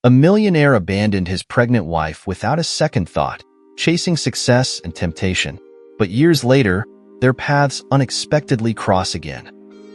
A millionaire abandoned his pregnant wife without a second thought, chasing success and temptation. But years later, their paths unexpectedly cross again.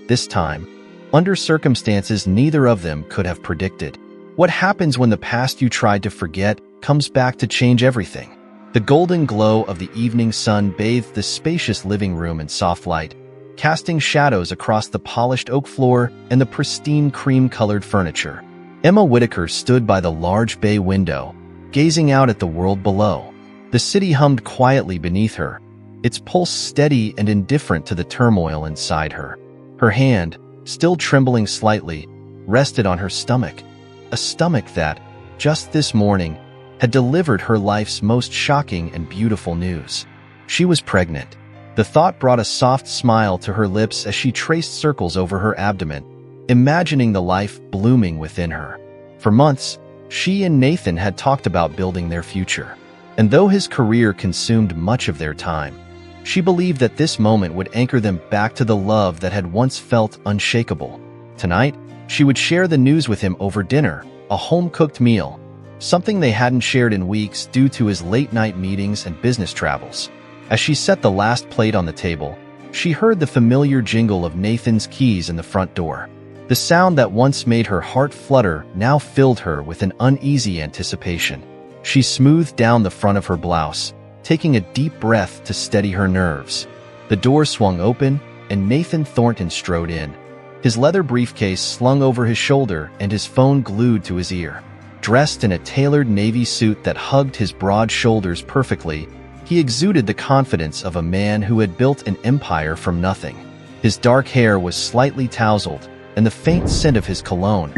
This time, under circumstances neither of them could have predicted. What happens when the past you tried to forget comes back to change everything? The golden glow of the evening sun bathed the spacious living room in soft light, casting shadows across the polished oak floor and the pristine cream-colored furniture. Emma Whitaker stood by the large bay window, gazing out at the world below. The city hummed quietly beneath her, its pulse steady and indifferent to the turmoil inside her. Her hand, still trembling slightly, rested on her stomach, a stomach that, just this morning, had delivered her life's most shocking and beautiful news. She was pregnant. The thought brought a soft smile to her lips as she traced circles over her abdomen, imagining the life blooming within her. For months, she and Nathan had talked about building their future. And though his career consumed much of their time, she believed that this moment would anchor them back to the love that had once felt unshakable. Tonight, she would share the news with him over dinner, a home-cooked meal, something they hadn't shared in weeks due to his late-night meetings and business travels. As she set the last plate on the table, she heard the familiar jingle of Nathan's keys in the front door. The sound that once made her heart flutter now filled her with an uneasy anticipation. She smoothed down the front of her blouse, taking a deep breath to steady her nerves. The door swung open, and Nathan Thornton strode in, his leather briefcase slung over his shoulder and his phone glued to his ear. Dressed in a tailored navy suit that hugged his broad shoulders perfectly, he exuded the confidence of a man who had built an empire from nothing. His dark hair was slightly tousled, and the faint scent of his cologne,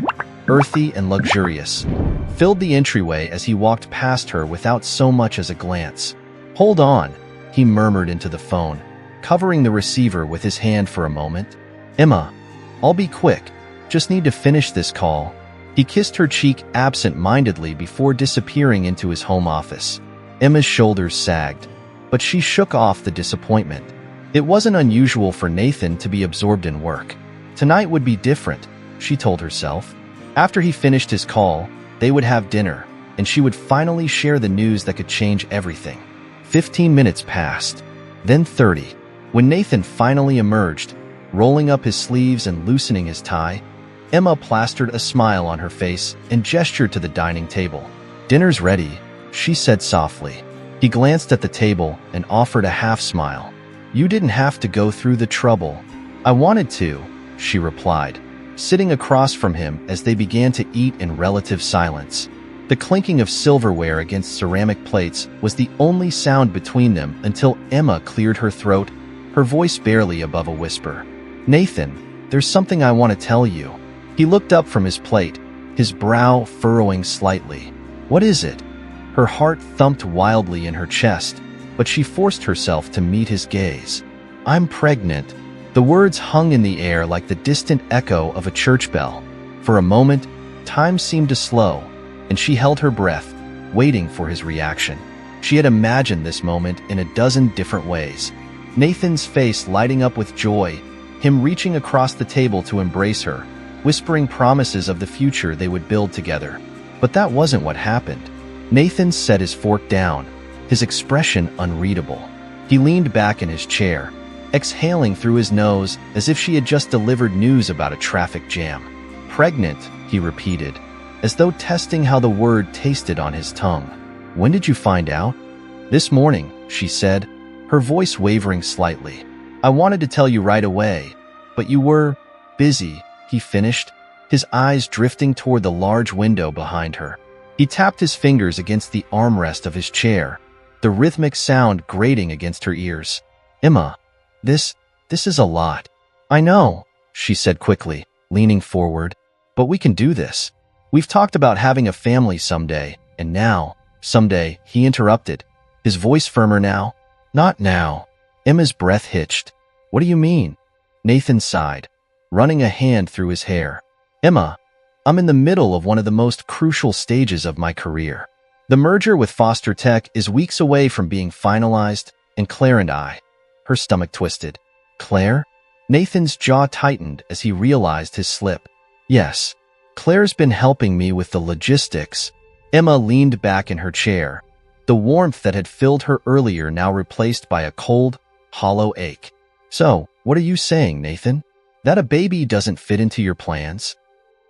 earthy and luxurious, filled the entryway as he walked past her without so much as a glance. "Hold on," he murmured into the phone, covering the receiver with his hand for a moment. "Emma, I'll be quick. Just need to finish this call." He kissed her cheek absent-mindedly before disappearing into his home office. Emma's shoulders sagged, but she shook off the disappointment. It wasn't unusual for Nathan to be absorbed in work. Tonight would be different, she told herself. After he finished his call, they would have dinner, and she would finally share the news that could change everything. 15 minutes passed, then 30. When Nathan finally emerged, rolling up his sleeves and loosening his tie, Emma plastered a smile on her face and gestured to the dining table. "Dinner's ready," she said softly. He glanced at the table and offered a half-smile. "You didn't have to go through the trouble." "I wanted to," she replied, sitting across from him as they began to eat in relative silence. The clinking of silverware against ceramic plates was the only sound between them until Emma cleared her throat, her voice barely above a whisper. "Nathan, there's something I want to tell you." He looked up from his plate, his brow furrowing slightly. "What is it?" Her heart thumped wildly in her chest, but she forced herself to meet his gaze. "I'm pregnant." The words hung in the air like the distant echo of a church bell. For a moment, time seemed to slow, and she held her breath, waiting for his reaction. She had imagined this moment in a dozen different ways. Nathan's face lighting up with joy, him reaching across the table to embrace her, whispering promises of the future they would build together. But that wasn't what happened. Nathan set his fork down, his expression unreadable. He leaned back in his chair, exhaling through his nose as if she had just delivered news about a traffic jam. "Pregnant," he repeated, as though testing how the word tasted on his tongue. "When did you find out?" "This morning," she said, her voice wavering slightly. "I wanted to tell you right away, but you were busy," he finished, his eyes drifting toward the large window behind her. He tapped his fingers against the armrest of his chair, the rhythmic sound grating against her ears. "Emma, this is a lot." "I know," she said quickly, leaning forward, "but we can do this. We've talked about having a family someday, and now, someday," he interrupted, his voice firmer now. "Not now." Emma's breath hitched. "What do you mean?" Nathan sighed, running a hand through his hair. "Emma, I'm in the middle of one of the most crucial stages of my career. The merger with Foster Tech is weeks away from being finalized, and Claire and I..." Her stomach twisted. "Claire?" Nathan's jaw tightened as he realized his slip. "Yes, Claire's been helping me with the logistics. Emma leaned back in her chair, the warmth that had filled her earlier now replaced by a cold, hollow ache. So, what are you saying, Nathan? That a baby doesn't fit into your plans?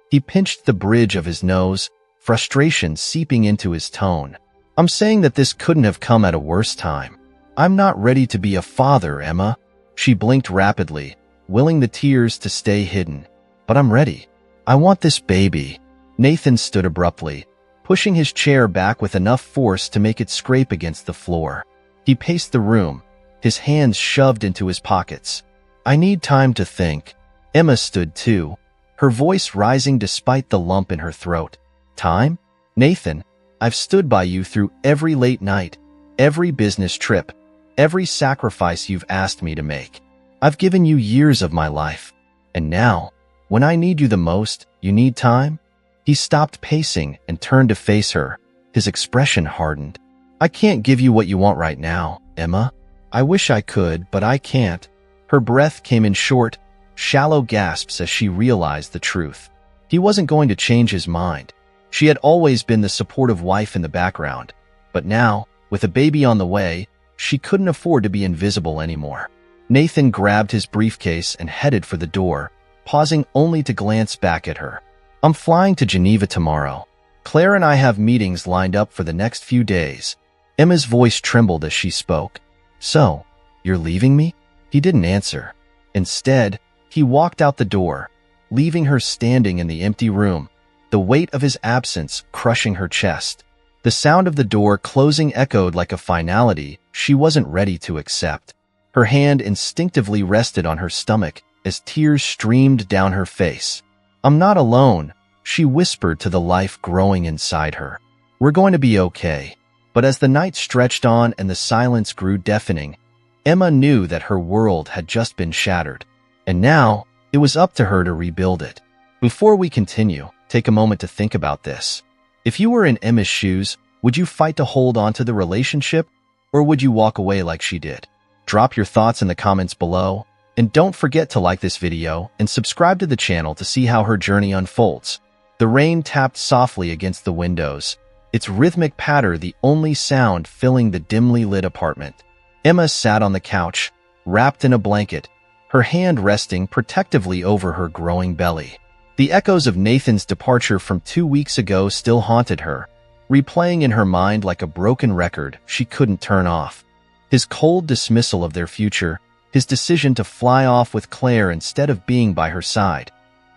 He pinched the bridge of his nose, frustration seeping into his tone. I'm saying that this couldn't have come at a worse time. I'm not ready to be a father, Emma. She blinked rapidly, willing the tears to stay hidden. But I'm ready. I want this baby. Nathan stood abruptly, pushing his chair back with enough force to make it scrape against the floor. He paced the room, his hands shoved into his pockets. I need time to think. Emma stood too, her voice rising despite the lump in her throat. Time? Nathan, I've stood by you through every late night, every business trip, every sacrifice you've asked me to make. I've given you years of my life. And now, when I need you the most, you need time? He stopped pacing and turned to face her, his expression hardened. I can't give you what you want right now, Emma. I wish I could, but I can't. Her breath came in short, shallow gasps as she realized the truth. He wasn't going to change his mind. She had always been the supportive wife in the background, but now, with a baby on the way, she couldn't afford to be invisible anymore. Nathan grabbed his briefcase and headed for the door, pausing only to glance back at her. I'm flying to Geneva tomorrow. Claire and I have meetings lined up for the next few days. Emma's voice trembled as she spoke. So, you're leaving me? He didn't answer. Instead, he walked out the door, leaving her standing in the empty room, the weight of his absence crushing her chest. The sound of the door closing echoed like a finality she wasn't ready to accept. Her hand instinctively rested on her stomach as tears streamed down her face. I'm not alone, she whispered to the life growing inside her. We're going to be okay. But as the night stretched on and the silence grew deafening, Emma knew that her world had just been shattered. And now, it was up to her to rebuild it. Before we continue, take a moment to think about this. If you were in Emma's shoes, would you fight to hold on to the relationship, or would you walk away like she did? Drop your thoughts in the comments below, and don't forget to like this video and subscribe to the channel to see how her journey unfolds. The rain tapped softly against the windows, its rhythmic patter the only sound filling the dimly lit apartment. Emma sat on the couch, wrapped in a blanket, her hand resting protectively over her growing belly. The echoes of Nathan's departure from 2 weeks ago still haunted her, replaying in her mind like a broken record she couldn't turn off. His cold dismissal of their future, his decision to fly off with Claire instead of being by her side.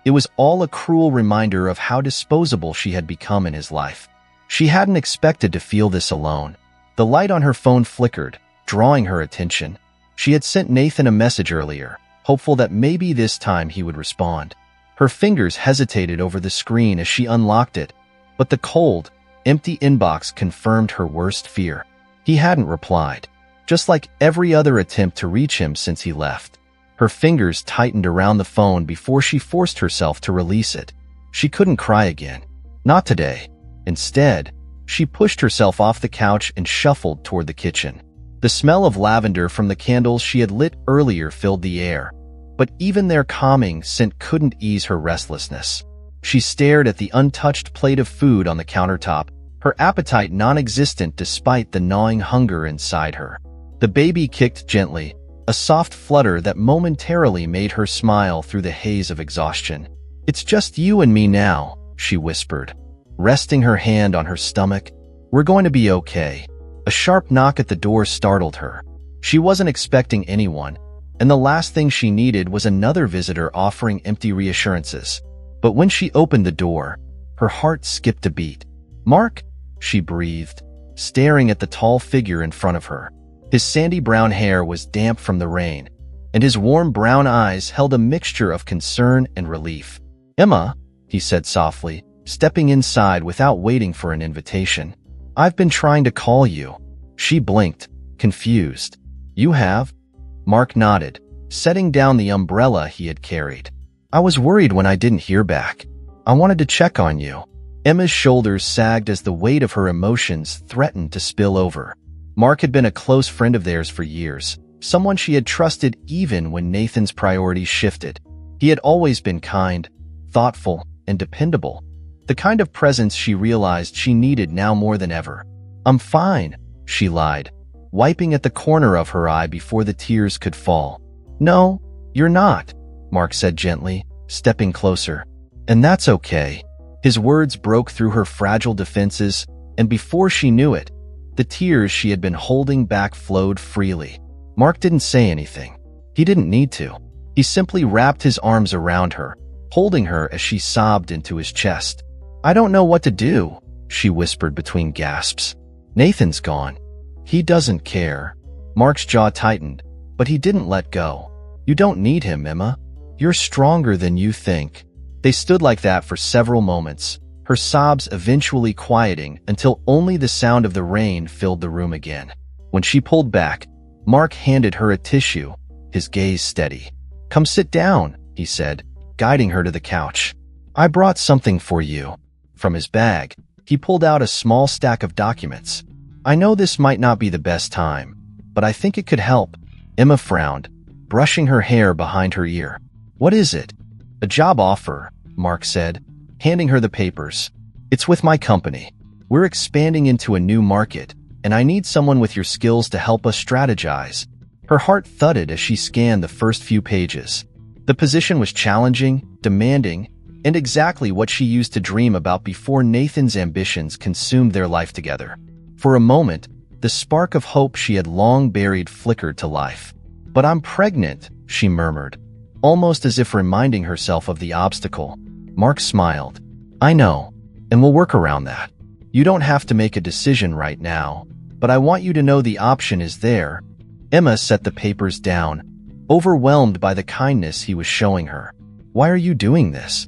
It was all a cruel reminder of how disposable she had become in his life. She hadn't expected to feel this alone. The light on her phone flickered, drawing her attention. She had sent Nathan a message earlier, hopeful that maybe this time he would respond. Her fingers hesitated over the screen as she unlocked it, but the cold, empty inbox confirmed her worst fear. He hadn't replied, just like every other attempt to reach him since he left. Her fingers tightened around the phone before she forced herself to release it. She couldn't cry again. Not today. Instead, she pushed herself off the couch and shuffled toward the kitchen. The smell of lavender from the candles she had lit earlier filled the air, but even their calming scent couldn't ease her restlessness. She stared at the untouched plate of food on the countertop, her appetite non-existent despite the gnawing hunger inside her. The baby kicked gently, a soft flutter that momentarily made her smile through the haze of exhaustion. It's just you and me now, she whispered, resting her hand on her stomach. We're going to be okay. A sharp knock at the door startled her. She wasn't expecting anyone, and the last thing she needed was another visitor offering empty reassurances. But when she opened the door, her heart skipped a beat. Mark? She breathed, staring at the tall figure in front of her. His sandy brown hair was damp from the rain, and his warm brown eyes held a mixture of concern and relief. Emma, he said softly, stepping inside without waiting for an invitation. I've been trying to call you. She blinked, confused. You have? Mark nodded, setting down the umbrella he had carried. I was worried when I didn't hear back. I wanted to check on you. Emma's shoulders sagged as the weight of her emotions threatened to spill over. Mark had been a close friend of theirs for years, someone she had trusted even when Nathan's priorities shifted. He had always been kind, thoughtful, and dependable, The kind of presence she realized she needed now more than ever. "I'm fine," she lied, wiping at the corner of her eye before the tears could fall. "No, you're not," Mark said gently, stepping closer. "And that's okay." His words broke through her fragile defenses, and before she knew it, the tears she had been holding back flowed freely. Mark didn't say anything. He didn't need to. He simply wrapped his arms around her, holding her as she sobbed into his chest. "I don't know what to do," she whispered between gasps. "Nathan's gone. He doesn't care." Mark's jaw tightened, but he didn't let go. "You don't need him, Emma. You're stronger than you think." They stood like that for several moments, her sobs eventually quieting until only the sound of the rain filled the room again. When she pulled back, Mark handed her a tissue, his gaze steady. "Come sit down," he said, guiding her to the couch. "I brought something for you." From his bag, he pulled out a small stack of documents. "I know this might not be the best time, but I think it could help." Emma frowned, brushing her hair behind her ear. "What is it?" "A job offer," Mark said, handing her the papers. "It's with my company. We're expanding into a new market, and I need someone with your skills to help us strategize." Her heart thudded as she scanned the first few pages. The position was challenging, demanding, and exactly what she used to dream about before Nathan's ambitions consumed their life together. For a moment, the spark of hope she had long buried flickered to life. "But I'm pregnant," she murmured, almost as if reminding herself of the obstacle. Mark smiled. "I know, and we'll work around that. You don't have to make a decision right now, but I want you to know the option is there." Emma set the papers down, overwhelmed by the kindness he was showing her. "Why are you doing this?"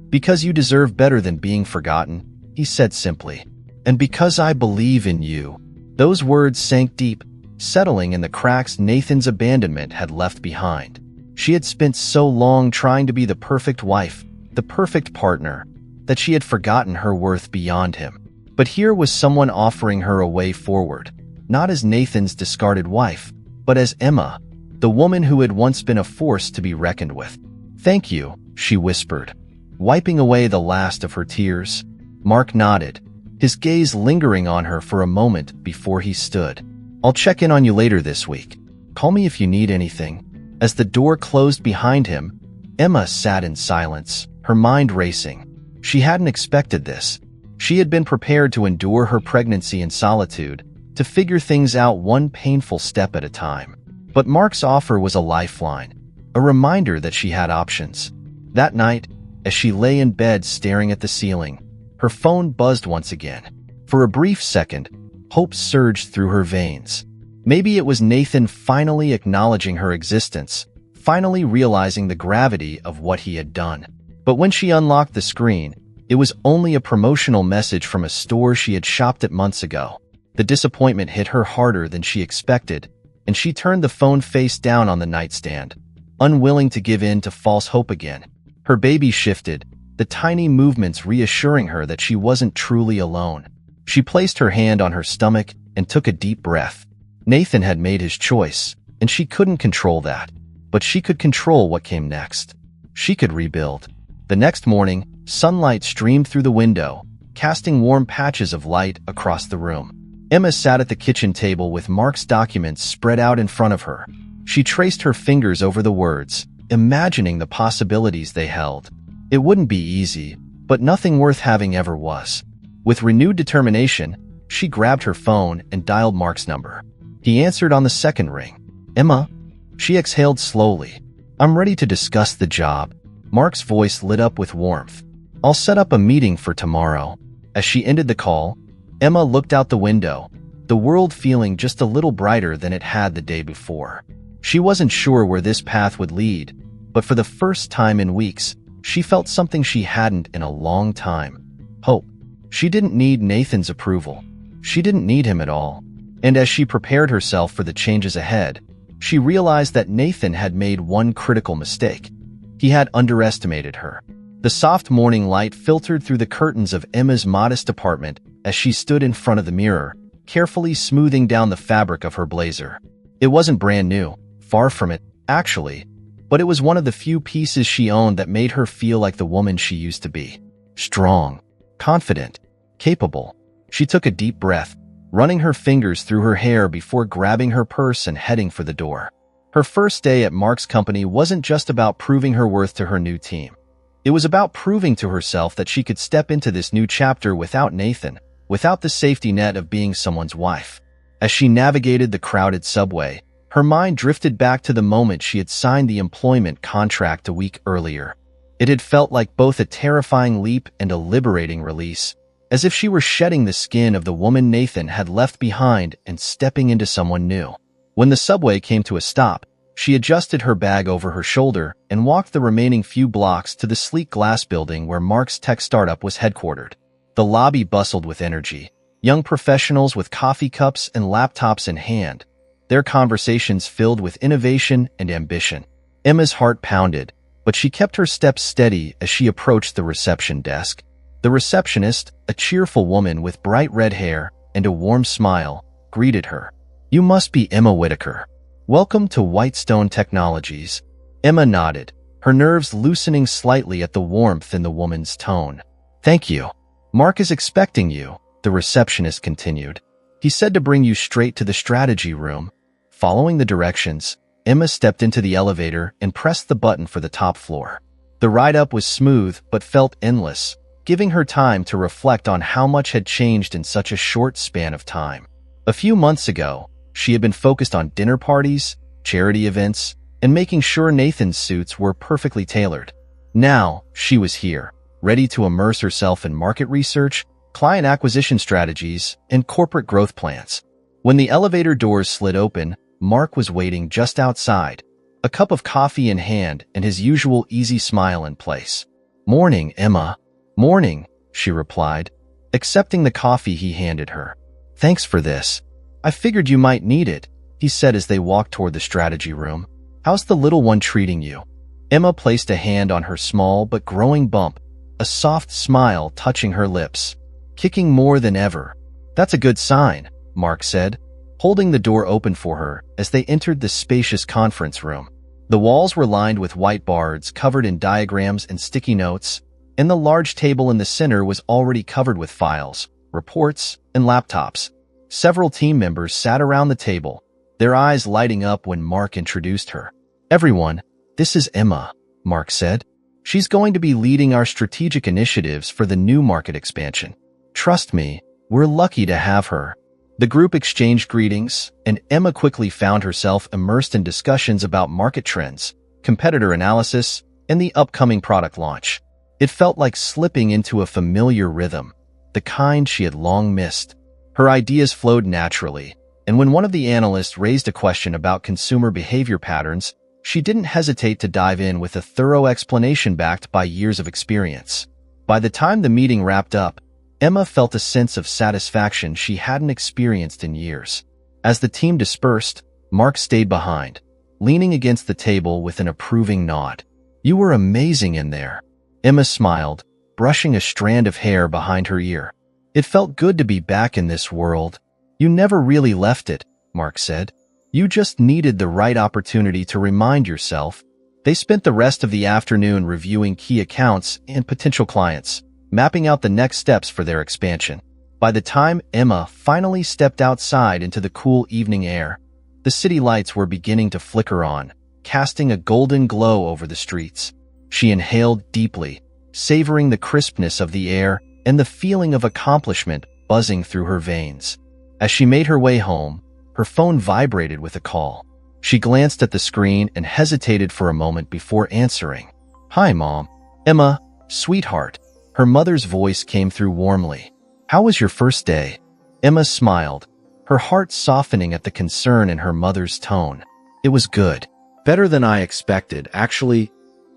"Because you deserve better than being forgotten," he said simply. "And because I believe in you." Those words sank deep, settling in the cracks Nathan's abandonment had left behind. She had spent so long trying to be the perfect wife, the perfect partner, that she had forgotten her worth beyond him. But here was someone offering her a way forward, not as Nathan's discarded wife, but as Emma, the woman who had once been a force to be reckoned with. "Thank you," she whispered, wiping away the last of her tears. Mark nodded, his gaze lingering on her for a moment before he stood. "I'll check in on you later this week. Call me if you need anything." As the door closed behind him, Emma sat in silence, her mind racing. She hadn't expected this. She had been prepared to endure her pregnancy in solitude, to figure things out one painful step at a time. But Mark's offer was a lifeline, a reminder that she had options. That night, as she lay in bed staring at the ceiling, her phone buzzed once again. For a brief second, hope surged through her veins. Maybe it was Nathan finally acknowledging her existence, finally realizing the gravity of what he had done. But when she unlocked the screen, it was only a promotional message from a store she had shopped at months ago. The disappointment hit her harder than she expected, and she turned the phone face down on the nightstand, unwilling to give in to false hope again. Her baby shifted, the tiny movements reassuring her that she wasn't truly alone. She placed her hand on her stomach and took a deep breath. Nathan had made his choice, and she couldn't control that. But she could control what came next. She could rebuild. The next morning, sunlight streamed through the window, casting warm patches of light across the room. Emma sat at the kitchen table with Mark's documents spread out in front of her. She traced her fingers over the words, imagining the possibilities they held. It wouldn't be easy, but nothing worth having ever was. With renewed determination, she grabbed her phone and dialed Mark's number. He answered on the second ring. "Emma?" She exhaled slowly. "I'm ready to discuss the job." Mark's voice lit up with warmth. "I'll set up a meeting for tomorrow." As she ended the call, Emma looked out the window, the world feeling just a little brighter than it had the day before. She wasn't sure where this path would lead, but for the first time in weeks, she felt something she hadn't in a long time. Hope. She didn't need Nathan's approval. She didn't need him at all. And as she prepared herself for the changes ahead, she realized that Nathan had made one critical mistake. He had underestimated her. The soft morning light filtered through the curtains of Emma's modest apartment as she stood in front of the mirror, carefully smoothing down the fabric of her blazer. It wasn't brand new, far from it, actually, but it was one of the few pieces she owned that made her feel like the woman she used to be. Strong, confident, capable. She took a deep breath, running her fingers through her hair before grabbing her purse and heading for the door. Her first day at Mark's company wasn't just about proving her worth to her new team. It was about proving to herself that she could step into this new chapter without Nathan, without the safety net of being someone's wife. As she navigated the crowded subway, her mind drifted back to the moment she had signed the employment contract a week earlier. It had felt like both a terrifying leap and a liberating release, as if she were shedding the skin of the woman Nathan had left behind and stepping into someone new. When the subway came to a stop, she adjusted her bag over her shoulder and walked the remaining few blocks to the sleek glass building where Mark's tech startup was headquartered. The lobby bustled with energy, young professionals with coffee cups and laptops in hand, their conversations filled with innovation and ambition. Emma's heart pounded, but she kept her steps steady as she approached the reception desk. The receptionist, a cheerful woman with bright red hair and a warm smile, greeted her. "You must be Emma Whitaker. Welcome to Whitestone Technologies." Emma nodded, her nerves loosening slightly at the warmth in the woman's tone. "Thank you. Mark is expecting you," the receptionist continued. "He said to bring you straight to the strategy room." Following the directions, Emma stepped into the elevator and pressed the button for the top floor. The ride up was smooth but felt endless, giving her time to reflect on how much had changed in such a short span of time. A few months ago, she had been focused on dinner parties, charity events, and making sure Nathan's suits were perfectly tailored. Now, she was here, ready to immerse herself in market research, client acquisition strategies, and corporate growth plans. When the elevator doors slid open, Mark was waiting just outside, a cup of coffee in hand and his usual easy smile in place. "Morning, Emma." "Morning," she replied, accepting the coffee he handed her. "Thanks for this. I figured you might need it," he said as they walked toward the strategy room. "How's the little one treating you?" Emma placed a hand on her small but growing bump, a soft smile touching her lips. "Kicking more than ever." "That's a good sign," Mark said, holding the door open for her as they entered the spacious conference room. The walls were lined with whiteboards covered in diagrams and sticky notes, and the large table in the center was already covered with files, reports, and laptops. Several team members sat around the table, their eyes lighting up when Mark introduced her. "Everyone, this is Emma," Mark said. "She's going to be leading our strategic initiatives for the new market expansion. Trust me, we're lucky to have her." The group exchanged greetings, and Emma quickly found herself immersed in discussions about market trends, competitor analysis, and the upcoming product launch. It felt like slipping into a familiar rhythm, the kind she had long missed. Her ideas flowed naturally, and when one of the analysts raised a question about consumer behavior patterns, she didn't hesitate to dive in with a thorough explanation backed by years of experience. By the time the meeting wrapped up, Emma felt a sense of satisfaction she hadn't experienced in years. As the team dispersed, Mark stayed behind, leaning against the table with an approving nod. "You were amazing in there." Emma smiled, brushing a strand of hair behind her ear. "It felt good to be back in this world." "You never really left it," Mark said. "You just needed the right opportunity to remind yourself." They spent the rest of the afternoon reviewing key accounts and potential clients, mapping out the next steps for their expansion. By the time Emma finally stepped outside into the cool evening air, the city lights were beginning to flicker on, casting a golden glow over the streets. She inhaled deeply, savoring the crispness of the air and the feeling of accomplishment buzzing through her veins. As she made her way home, her phone vibrated with a call. She glanced at the screen and hesitated for a moment before answering. "Hi, Mom." "Emma, sweetheart." Her mother's voice came through warmly. "How was your first day?" Emma smiled, her heart softening at the concern in her mother's tone. "It was good. Better than I expected, actually."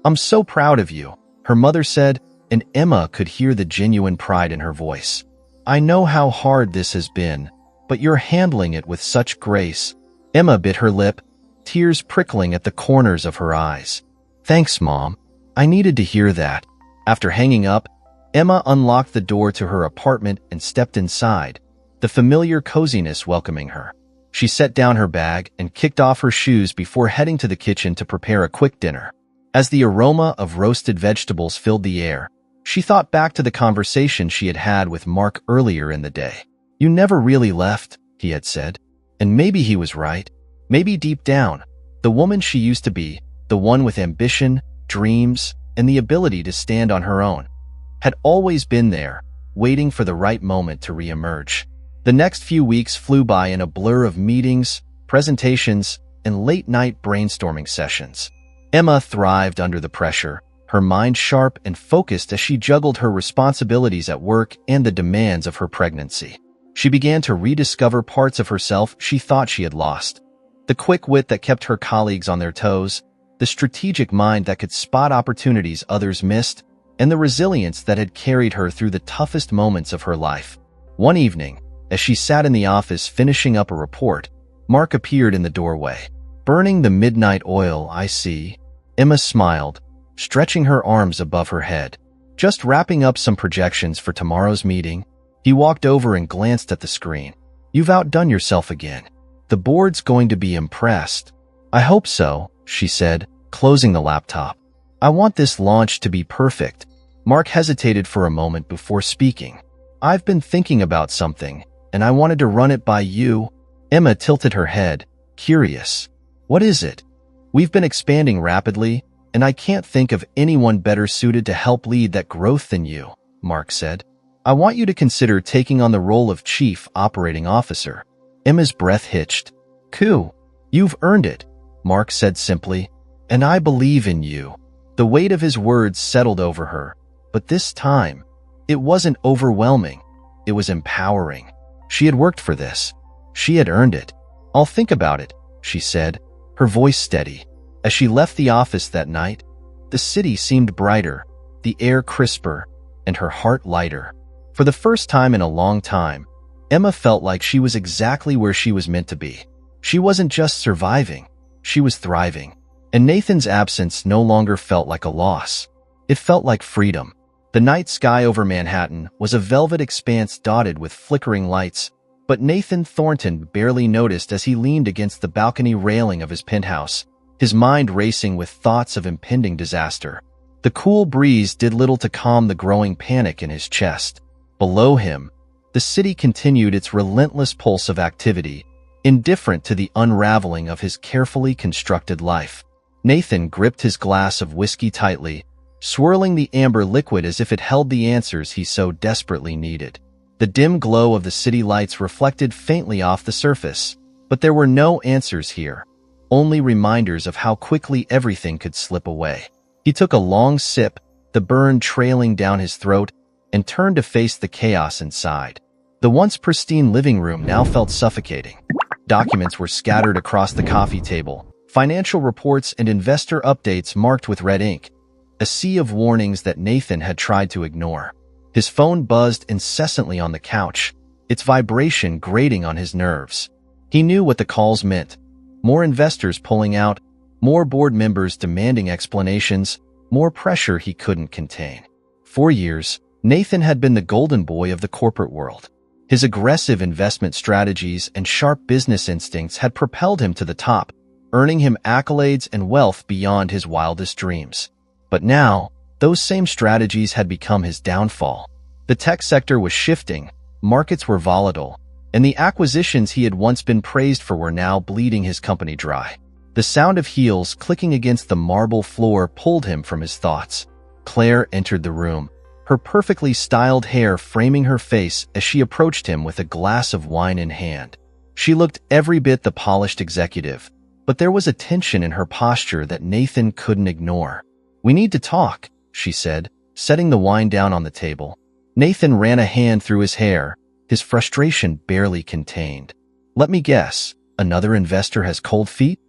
"I'm so proud of you," her mother said, and Emma could hear the genuine pride in her voice. "I know how hard this has been, but you're handling it with such grace." Emma bit her lip, tears prickling at the corners of her eyes. "Thanks, Mom. I needed to hear that." After hanging up, Emma unlocked the door to her apartment and stepped inside, the familiar coziness welcoming her. She set down her bag and kicked off her shoes before heading to the kitchen to prepare a quick dinner. As the aroma of roasted vegetables filled the air, She thought back to the conversation she had had with Mark earlier in the day. "You never really left," he had said. And maybe he was right. Maybe deep down, the woman she used to be, the one with ambition, dreams, and the ability to stand on her own, had always been there, waiting for the right moment to re-emerge. The next few weeks flew by in a blur of meetings, presentations, and late-night brainstorming sessions. Emma thrived under the pressure, her mind sharp and focused as she juggled her responsibilities at work and the demands of her pregnancy. She began to rediscover parts of herself she thought she had lost. The quick wit that kept her colleagues on their toes, the strategic mind that could spot opportunities others missed, and the resilience that had carried her through the toughest moments of her life. One evening, as she sat in the office finishing up a report, Mark appeared in the doorway. "Burning the midnight oil, I see." Emma smiled, stretching her arms above her head. "Just wrapping up some projections for tomorrow's meeting." He walked over and glanced at the screen. "You've outdone yourself again. The board's going to be impressed." "I hope so," she said, closing the laptop. "I want this launch to be perfect." Mark hesitated for a moment before speaking. "I've been thinking about something, and I wanted to run it by you." Emma tilted her head, curious. "What is it?" "We've been expanding rapidly, and I can't think of anyone better suited to help lead that growth than you," Mark said. "I want you to consider taking on the role of Chief Operating Officer." Emma's breath hitched. "Cool. You've earned it," Mark said simply. "And I believe in you." The weight of his words settled over her, but this time, it wasn't overwhelming. It was empowering. She had worked for this. She had earned it. "I'll think about it," she said, her voice steady. As she left the office that night, the city seemed brighter, the air crisper, and her heart lighter. For the first time in a long time, Emma felt like she was exactly where she was meant to be. She wasn't just surviving, she was thriving. And Nathan's absence no longer felt like a loss. It felt like freedom. The night sky over Manhattan was a velvet expanse dotted with flickering lights, but Nathan Thornton barely noticed as he leaned against the balcony railing of his penthouse, his mind racing with thoughts of impending disaster. The cool breeze did little to calm the growing panic in his chest. Below him, the city continued its relentless pulse of activity, indifferent to the unraveling of his carefully constructed life. Nathan gripped his glass of whiskey tightly, swirling the amber liquid as if it held the answers he so desperately needed. The dim glow of the city lights reflected faintly off the surface, but there were no answers here, only reminders of how quickly everything could slip away. He took a long sip, the burn trailing down his throat, and turned to face the chaos inside. The once pristine living room now felt suffocating. Documents were scattered across the coffee table, financial reports and investor updates marked with red ink, a sea of warnings that Nathan had tried to ignore. His phone buzzed incessantly on the couch, its vibration grating on his nerves. He knew what the calls meant. More investors pulling out, more board members demanding explanations, more pressure he couldn't contain. For years, Nathan had been the golden boy of the corporate world. His aggressive investment strategies and sharp business instincts had propelled him to the top, earning him accolades and wealth beyond his wildest dreams. But now, those same strategies had become his downfall. The tech sector was shifting, markets were volatile, and the acquisitions he had once been praised for were now bleeding his company dry. The sound of heels clicking against the marble floor pulled him from his thoughts. Claire entered the room, her perfectly styled hair framing her face as she approached him with a glass of wine in hand. She looked every bit the polished executive, but there was a tension in her posture that Nathan couldn't ignore. "We need to talk," she said, setting the wine down on the table. Nathan ran a hand through his hair, his frustration barely contained. "Let me guess, another investor has cold feet?"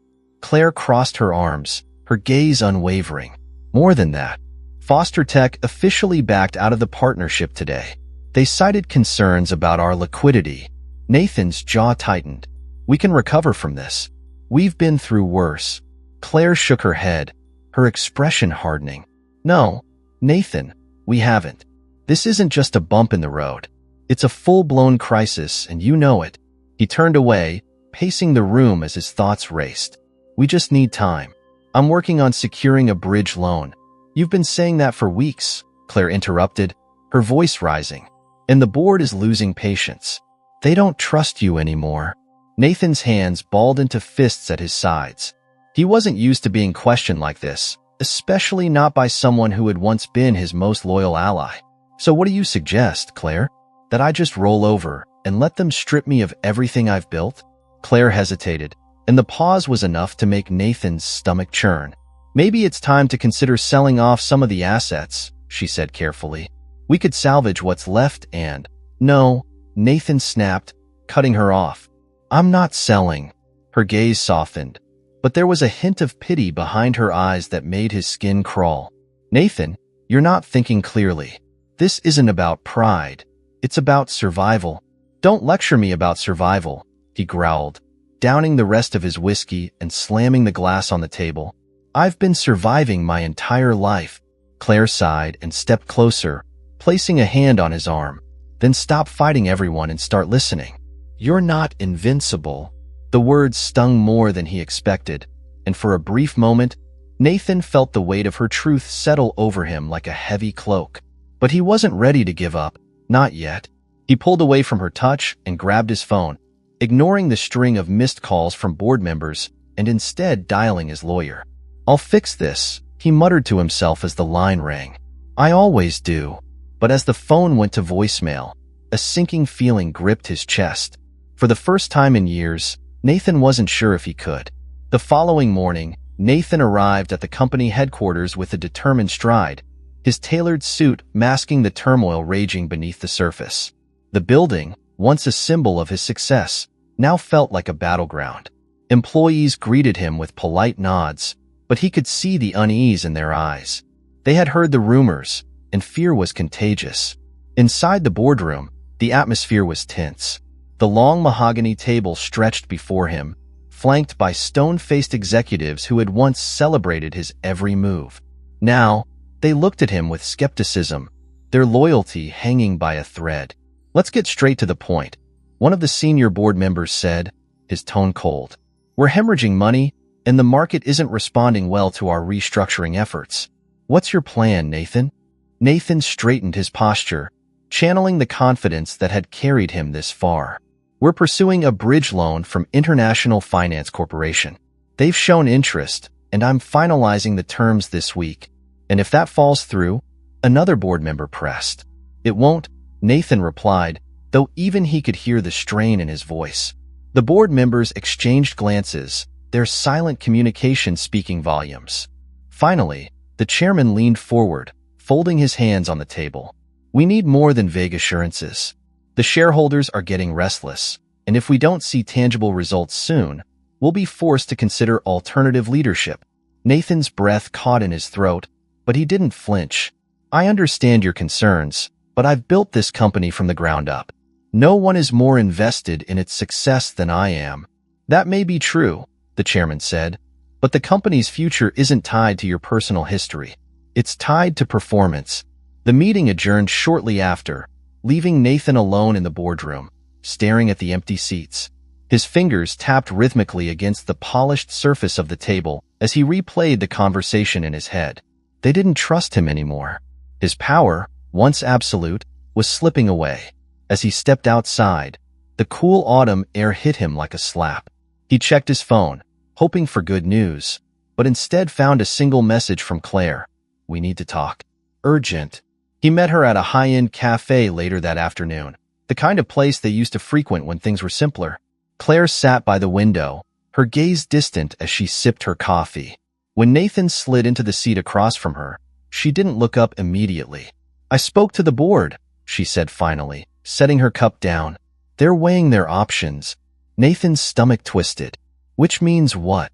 Claire crossed her arms, her gaze unwavering. "More than that. Foster Tech officially backed out of the partnership today. They cited concerns about our liquidity." Nathan's jaw tightened. "We can recover from this. We've been through worse." Claire shook her head, her expression hardening. "No, Nathan, we haven't. This isn't just a bump in the road. It's a full-blown crisis, and you know it." He turned away, pacing the room as his thoughts raced. "We just need time. I'm working on securing a bridge loan. You've been saying that for weeks." Claire interrupted, her voice rising. And the board is losing patience. They don't trust you anymore. Nathan's hands balled into fists at his sides. He wasn't used to being questioned like this, especially not by someone who had once been his most loyal ally. So what do you suggest, Claire? That I just roll over and let them strip me of everything I've built? Claire hesitated, and the pause was enough to make Nathan's stomach churn. Maybe it's time to consider selling off some of the assets, she said carefully. We could salvage what's left and… No, Nathan snapped, cutting her off. I'm not selling. Her gaze softened, but there was a hint of pity behind her eyes that made his skin crawl. Nathan, you're not thinking clearly. This isn't about pride. It's about survival. Don't lecture me about survival, he growled, downing the rest of his whiskey and slamming the glass on the table. I've been surviving my entire life. Claire sighed and stepped closer, placing a hand on his arm. Then stop fighting everyone and start listening. You're not invincible. The words stung more than he expected, and for a brief moment, Nathan felt the weight of her truth settle over him like a heavy cloak. But he wasn't ready to give up, not yet. He pulled away from her touch and grabbed his phone, ignoring the string of missed calls from board members and instead dialing his lawyer. I'll fix this, he muttered to himself as the line rang. I always do. But as the phone went to voicemail, a sinking feeling gripped his chest. For the first time in years, Nathan wasn't sure if he could. The following morning, Nathan arrived at the company headquarters with a determined stride, his tailored suit masking the turmoil raging beneath the surface. The building, once a symbol of his success, now felt like a battleground. Employees greeted him with polite nods, but he could see the unease in their eyes. They had heard the rumors, and fear was contagious. Inside the boardroom, the atmosphere was tense. The long mahogany table stretched before him, flanked by stone-faced executives who had once celebrated his every move. Now, they looked at him with skepticism, their loyalty hanging by a thread. Let's get straight to the point, one of the senior board members said, his tone cold. We're hemorrhaging money, and the market isn't responding well to our restructuring efforts. What's your plan, Nathan? Nathan straightened his posture, channeling the confidence that had carried him this far. We're pursuing a bridge loan from International Finance Corporation. They've shown interest, and I'm finalizing the terms this week. And if that falls through, another board member pressed. It won't, Nathan replied, though even he could hear the strain in his voice. The board members exchanged glances, their silent communication speaking volumes. Finally, the chairman leaned forward, folding his hands on the table. We need more than vague assurances. The shareholders are getting restless, and if we don't see tangible results soon, we'll be forced to consider alternative leadership. Nathan's breath caught in his throat, but he didn't flinch. I understand your concerns, but I've built this company from the ground up. No one is more invested in its success than I am. That may be true, the chairman said, but the company's future isn't tied to your personal history. It's tied to performance. The meeting adjourned shortly after, leaving Nathan alone in the boardroom, staring at the empty seats. His fingers tapped rhythmically against the polished surface of the table as he replayed the conversation in his head. They didn't trust him anymore. His power, once absolute, was slipping away. As he stepped outside, the cool autumn air hit him like a slap. He checked his phone, hoping for good news, but instead found a single message from Claire. We need to talk. Urgent. He met her at a high-end cafe later that afternoon, the kind of place they used to frequent when things were simpler. Claire sat by the window, her gaze distant as she sipped her coffee. When Nathan slid into the seat across from her, she didn't look up immediately. I spoke to the board, she said finally, setting her cup down. They're weighing their options. Nathan's stomach twisted. Which means what?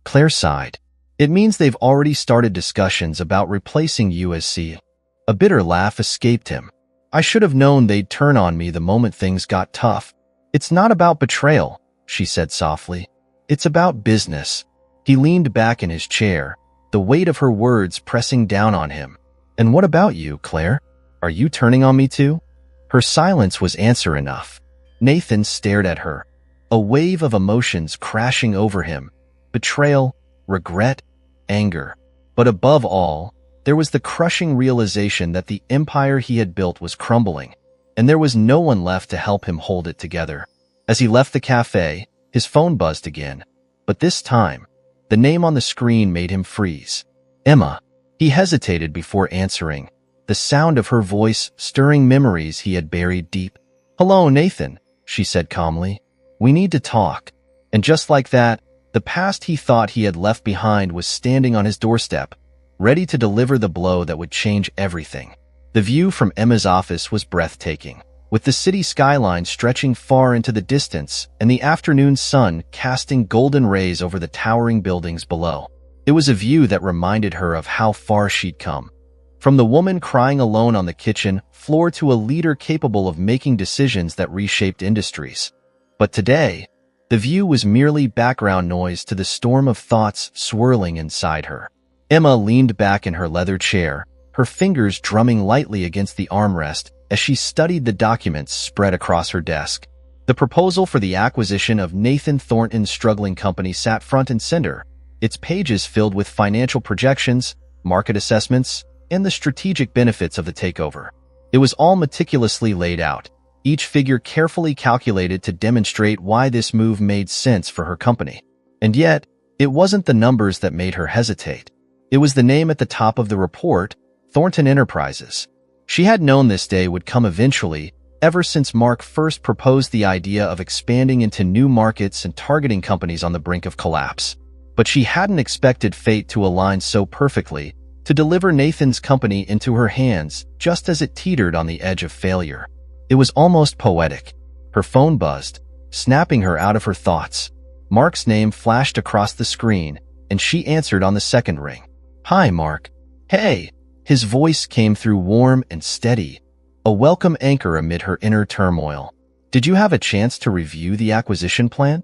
Claire sighed. It means they've already started discussions about replacing you as CEO. A bitter laugh escaped him. I should have known they'd turn on me the moment things got tough. It's not about betrayal, she said softly. It's about business. He leaned back in his chair, the weight of her words pressing down on him. And what about you, Claire? Are you turning on me too? Her silence was answer enough. Nathan stared at her, a wave of emotions crashing over him. Betrayal, regret, anger. But above all, there was the crushing realization that the empire he had built was crumbling, and there was no one left to help him hold it together. As he left the cafe, his phone buzzed again, but this time, the name on the screen made him freeze. Emma. He hesitated before answering, the sound of her voice stirring memories he had buried deep. "Hello, Nathan," she said calmly. "We need to talk." And just like that, the past he thought he had left behind was standing on his doorstep, ready to deliver the blow that would change everything. The view from Emma's office was breathtaking, with the city skyline stretching far into the distance and the afternoon sun casting golden rays over the towering buildings below. It was a view that reminded her of how far she'd come. From the woman crying alone on the kitchen floor to a leader capable of making decisions that reshaped industries. But today, the view was merely background noise to the storm of thoughts swirling inside her. Emma leaned back in her leather chair, her fingers drumming lightly against the armrest as she studied the documents spread across her desk. The proposal for the acquisition of Nathan Thornton's struggling company sat front and center, its pages filled with financial projections, market assessments, and the strategic benefits of the takeover. It was all meticulously laid out, each figure carefully calculated to demonstrate why this move made sense for her company. And yet, it wasn't the numbers that made her hesitate. It was the name at the top of the report, Thornton Enterprises. She had known this day would come eventually, ever since Mark first proposed the idea of expanding into new markets and targeting companies on the brink of collapse. But she hadn't expected fate to align so perfectly, to deliver Nathan's company into her hands just as it teetered on the edge of failure. It was almost poetic. Her phone buzzed, snapping her out of her thoughts. Mark's name flashed across the screen, and she answered on the second ring. "Hi, Mark." "Hey." His voice came through warm and steady, a welcome anchor amid her inner turmoil. "Did you have a chance to review the acquisition plan?"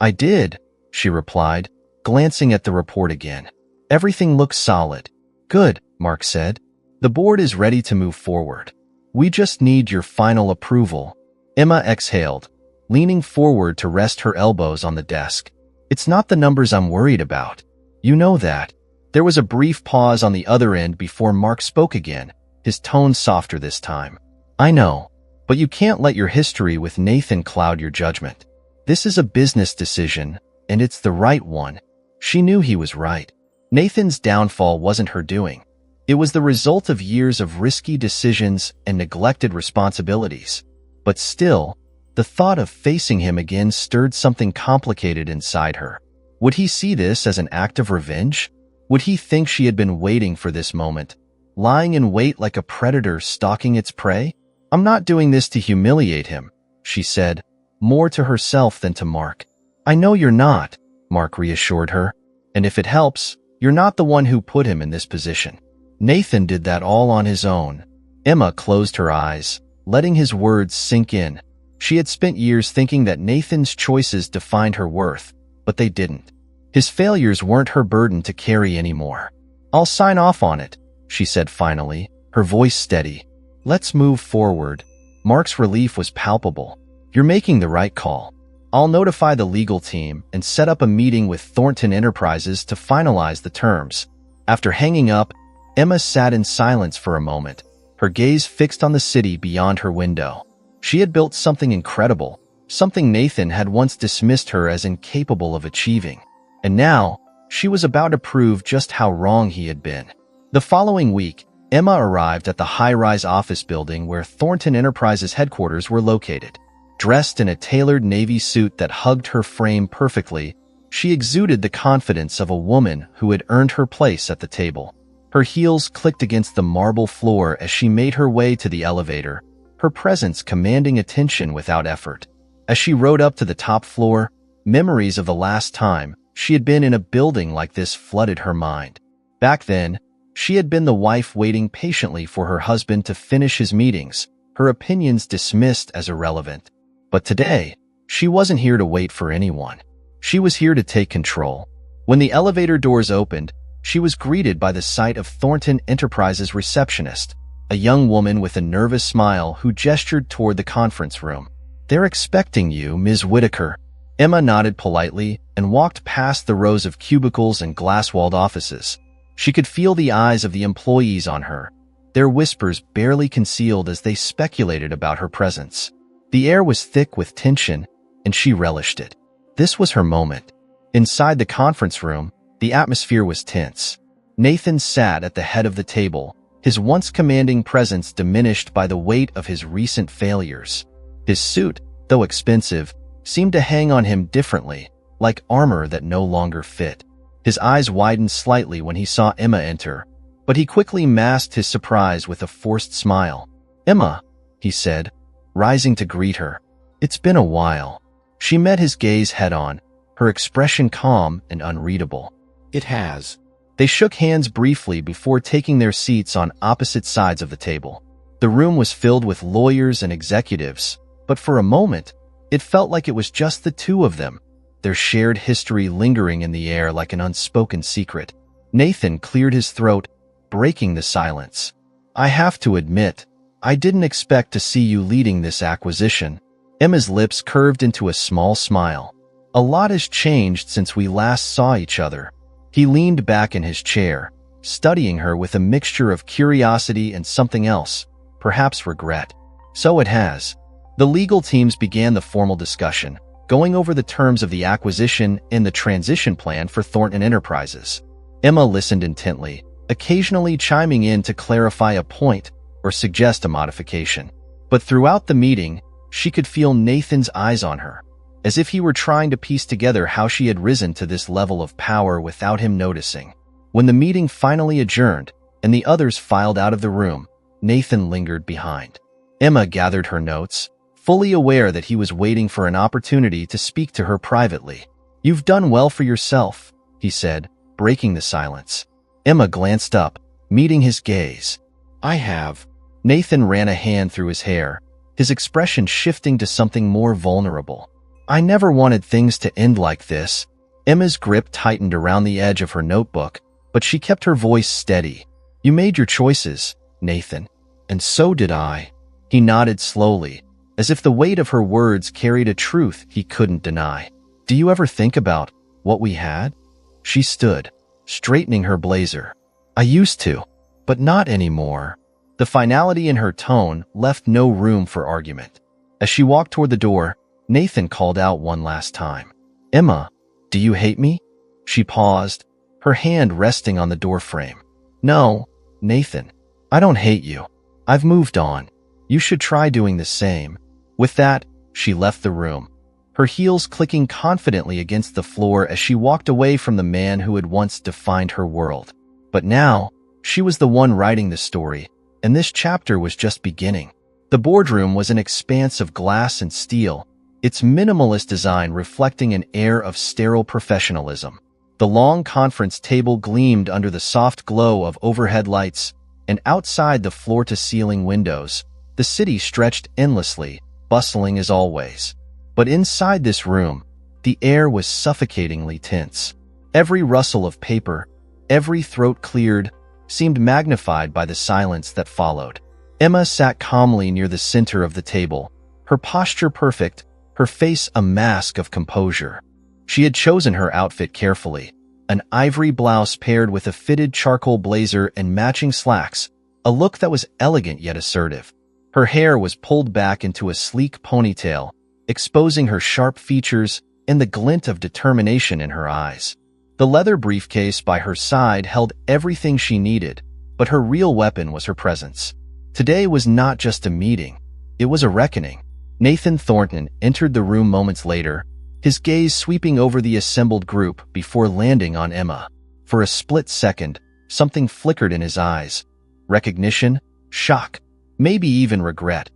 "I did," she replied, glancing at the report again. "Everything looks solid." "Good," Mark said. "The board is ready to move forward. We just need your final approval." Emma exhaled, leaning forward to rest her elbows on the desk. "It's not the numbers I'm worried about. You know that." There was a brief pause on the other end before Mark spoke again, his tone softer this time. "I know, but you can't let your history with Nathan cloud your judgment. This is a business decision, and it's the right one." She knew he was right. Nathan's downfall wasn't her doing. It was the result of years of risky decisions and neglected responsibilities. But still, the thought of facing him again stirred something complicated inside her. Would he see this as an act of revenge? Would he think she had been waiting for this moment, lying in wait like a predator stalking its prey? "I'm not doing this to humiliate him," she said, more to herself than to Mark. "I know you're not," Mark reassured her. "And if it helps, you're not the one who put him in this position. Nathan did that all on his own." Emma closed her eyes, letting his words sink in. She had spent years thinking that Nathan's choices defined her worth, but they didn't. His failures weren't her burden to carry anymore. "I'll sign off on it," she said finally, her voice steady. "Let's move forward." Mark's relief was palpable. "You're making the right call. I'll notify the legal team and set up a meeting with Thornton Enterprises to finalize the terms." After hanging up, Emma sat in silence for a moment, her gaze fixed on the city beyond her window. She had built something incredible, something Nathan had once dismissed her as incapable of achieving. And now, she was about to prove just how wrong he had been. The following week, Emma arrived at the high-rise office building where Thornton Enterprises headquarters were located. Dressed in a tailored navy suit that hugged her frame perfectly, she exuded the confidence of a woman who had earned her place at the table. Her heels clicked against the marble floor as she made her way to the elevator, her presence commanding attention without effort. As she rode up to the top floor, memories of the last time she had been in a building like this flooded her mind. Back then, she had been the wife waiting patiently for her husband to finish his meetings, her opinions dismissed as irrelevant. But today, she wasn't here to wait for anyone. She was here to take control. When the elevator doors opened, she was greeted by the sight of Thornton Enterprises' receptionist, a young woman with a nervous smile who gestured toward the conference room. "They're expecting you, Ms. Whitaker." Emma nodded politely and walked past the rows of cubicles and glass-walled offices. She could feel the eyes of the employees on her, their whispers barely concealed as they speculated about her presence. The air was thick with tension, and she relished it. This was her moment. Inside the conference room, the atmosphere was tense. Nathan sat at the head of the table, his once commanding presence diminished by the weight of his recent failures. His suit, though expensive, seemed to hang on him differently, like armor that no longer fit. His eyes widened slightly when he saw Emma enter, but he quickly masked his surprise with a forced smile. "Emma," he said, rising to greet her. "It's been a while." She met his gaze head-on, her expression calm and unreadable. "It has." They shook hands briefly before taking their seats on opposite sides of the table. The room was filled with lawyers and executives, but for a moment, it felt like it was just the two of them, their shared history lingering in the air like an unspoken secret. Nathan cleared his throat, breaking the silence. "I have to admit, I didn't expect to see you leading this acquisition." Emma's lips curved into a small smile. "A lot has changed since we last saw each other." He leaned back in his chair, studying her with a mixture of curiosity and something else, perhaps regret. "So it has." The legal teams began the formal discussion, going over the terms of the acquisition and the transition plan for Thornton Enterprises. Emma listened intently, occasionally chiming in to clarify a point or suggest a modification. But throughout the meeting, she could feel Nathan's eyes on her, as if he were trying to piece together how she had risen to this level of power without him noticing. When the meeting finally adjourned and the others filed out of the room, Nathan lingered behind. Emma gathered her notes, fully aware that he was waiting for an opportunity to speak to her privately. "You've done well for yourself," he said, breaking the silence. Emma glanced up, meeting his gaze. "I have." Nathan ran a hand through his hair, his expression shifting to something more vulnerable. "I never wanted things to end like this." Emma's grip tightened around the edge of her notebook, but she kept her voice steady. "You made your choices, Nathan, and so did I." He nodded slowly, as if the weight of her words carried a truth he couldn't deny. "Do you ever think about what we had?" She stood, straightening her blazer. "I used to, but not anymore." The finality in her tone left no room for argument. As she walked toward the door, Nathan called out one last time. "Emma, do you hate me?" She paused, her hand resting on the doorframe. "No, Nathan, I don't hate you. I've moved on. You should try doing the same." With that, she left the room, her heels clicking confidently against the floor as she walked away from the man who had once defined her world. But now, she was the one writing the story, and this chapter was just beginning. The boardroom was an expanse of glass and steel, its minimalist design reflecting an air of sterile professionalism. The long conference table gleamed under the soft glow of overhead lights, and outside the floor-to-ceiling windows, the city stretched endlessly, bustling as always. But inside this room, the air was suffocatingly tense. Every rustle of paper, every throat cleared, seemed magnified by the silence that followed. Emma sat calmly near the center of the table, her posture perfect, her face a mask of composure. She had chosen her outfit carefully, an ivory blouse paired with a fitted charcoal blazer and matching slacks, a look that was elegant yet assertive. Her hair was pulled back into a sleek ponytail, exposing her sharp features and the glint of determination in her eyes. The leather briefcase by her side held everything she needed, but her real weapon was her presence. Today was not just a meeting, it was a reckoning. Nathan Thornton entered the room moments later, his gaze sweeping over the assembled group before landing on Emma. For a split second, something flickered in his eyes. Recognition, shock, maybe even regret.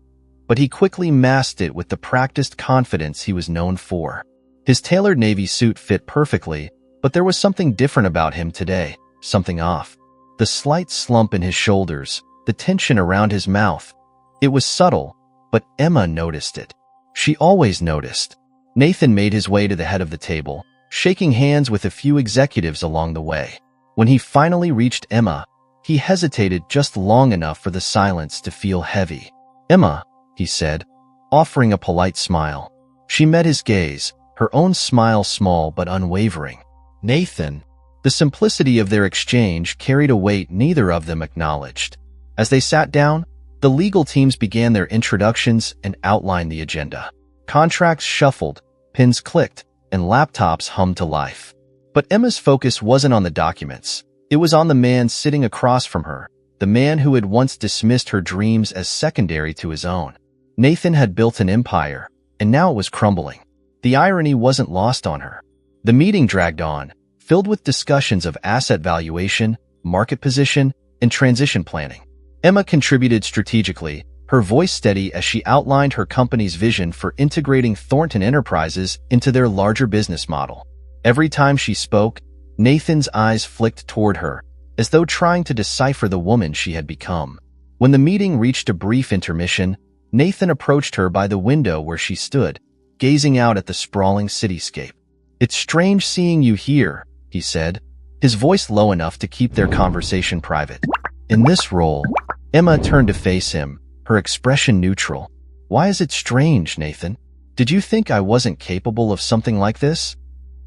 But he quickly masked it with the practiced confidence he was known for. His tailored navy suit fit perfectly, but there was something different about him today, something off. The slight slump in his shoulders, the tension around his mouth. It was subtle, but Emma noticed it. She always noticed. Nathan made his way to the head of the table, shaking hands with a few executives along the way. When he finally reached Emma, he hesitated just long enough for the silence to feel heavy. "Emma," he said, offering a polite smile. She met his gaze, her own smile small but unwavering. "Nathan." The simplicity of their exchange carried a weight neither of them acknowledged. As they sat down, the legal teams began their introductions and outlined the agenda. Contracts shuffled, pins clicked, and laptops hummed to life. But Emma's focus wasn't on the documents. It was on the man sitting across from her, the man who had once dismissed her dreams as secondary to his own. Nathan had built an empire, and now it was crumbling. The irony wasn't lost on her. The meeting dragged on, filled with discussions of asset valuation, market position, and transition planning. Emma contributed strategically, her voice steady as she outlined her company's vision for integrating Thornton Enterprises into their larger business model. Every time she spoke, Nathan's eyes flicked toward her, as though trying to decipher the woman she had become. When the meeting reached a brief intermission, Nathan approached her by the window where she stood, gazing out at the sprawling cityscape. "It's strange seeing you here," he said, his voice low enough to keep their conversation private. In this role, Emma turned to face him, her expression neutral. "Why is it strange, Nathan? Did you think I wasn't capable of something like this?"